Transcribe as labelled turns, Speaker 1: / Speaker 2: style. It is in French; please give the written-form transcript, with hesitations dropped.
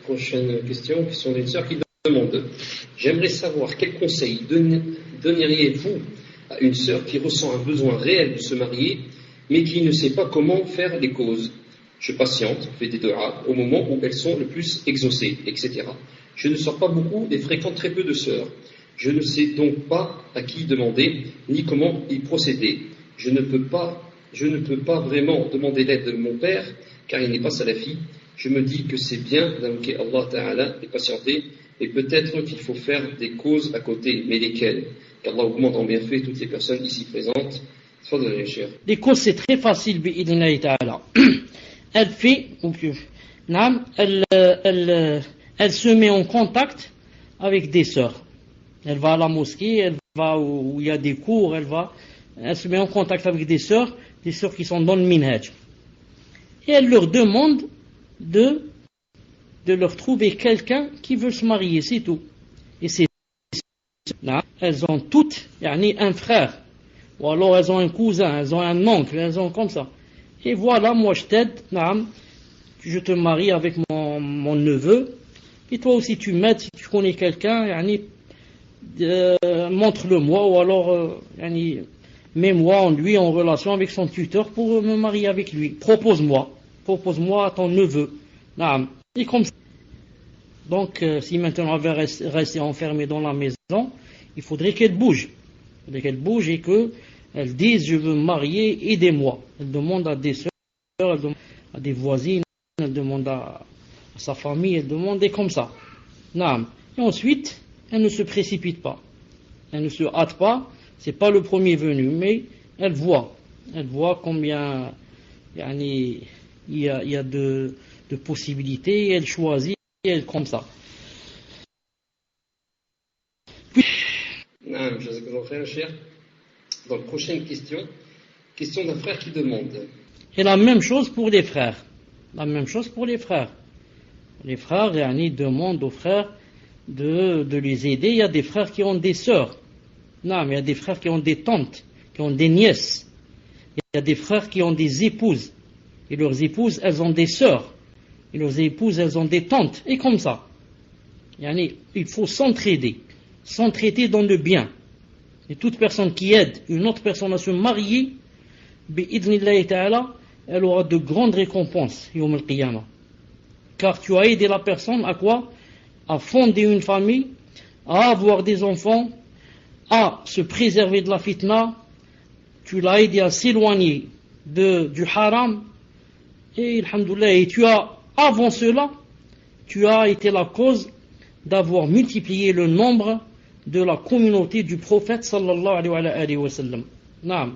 Speaker 1: Prochaine question d'une sœur qui demande: j'aimerais savoir quel conseil donneriez-vous à une sœur qui ressent un besoin réel de se marier, mais qui ne sait pas comment faire les causes. Je patiente, fais des du'as au moment où elles sont le plus exaucées, etc. Je ne sors pas beaucoup et fréquente très peu de sœurs. Je ne sais donc pas à qui demander, ni comment y procéder. Je ne peux pas vraiment demander l'aide de mon père, car il n'est pas salafi. Je me dis que c'est bien d'invoquer Allah Ta'ala et patienter, et peut-être qu'il faut faire des causes à côté, mais lesquelles? Qu'Allah augmente en bienfait toutes les personnes ici présentes.
Speaker 2: Les causes, c'est très facile, bi'idhnillahi ta'ala. Elle fait, elle se met en contact avec des sœurs. Elle va à la mosquée, elle va où il y a des cours, elle se met en contact avec des sœurs qui sont dans le minhaj. Et elle leur demande de leur trouver quelqu'un qui veut se marier, c'est tout. Et ces sœurs, elles ont toutes un frère, ou alors elles ont un cousin, elles ont un oncle, elles ont comme ça. Et voilà, moi je t'aide, je te marie avec mon neveu, et toi aussi tu m'aides, si tu connais quelqu'un, montre-le-moi, ou alors mets-moi en lui en relation avec son tuteur pour me marier avec lui. Propose-moi à ton neveu. Et comme ça. Donc, si maintenant elle va rester enfermée dans la maison, il faudrait qu'elle bouge. Et qu'elle dise: je veux me marier, aidez-moi. Elle demande à des sœurs, elle demande à des voisines, elle demande à sa famille, elle demande comme ça. Et ensuite, elle ne se précipite pas. Elle ne se hâte pas. C'est pas le premier venu, mais elle voit combien il y a de possibilités, et elle choisit, et elle comme ça.
Speaker 1: Donc, prochaine question d'un frère qui demande.
Speaker 2: Et la même chose pour les frères. Les frères demandent aux frères de les aider. Il y a des frères qui ont des sœurs. Non, mais il y a des frères qui ont des tantes, qui ont des nièces. Il y a des frères qui ont des épouses. Et leurs épouses, elles ont des sœurs. Et leurs épouses, elles ont des tantes. Et comme ça. Il faut s'entraider dans le bien. Et toute personne qui aide une autre personne à se marier, bi'idhnillahi ta'ala, elle aura de grandes récompenses, yawm al-qiyamah. Car tu as aidé la personne à quoi? À fonder une famille, à avoir des enfants, à se préserver de la fitna. Tu l'as aidé à s'éloigner du haram. Et alhamdoulilah, et avant cela, tu as été la cause d'avoir multiplié le nombre de la communauté du prophète sallallahu alayhi wa sallam. Naam.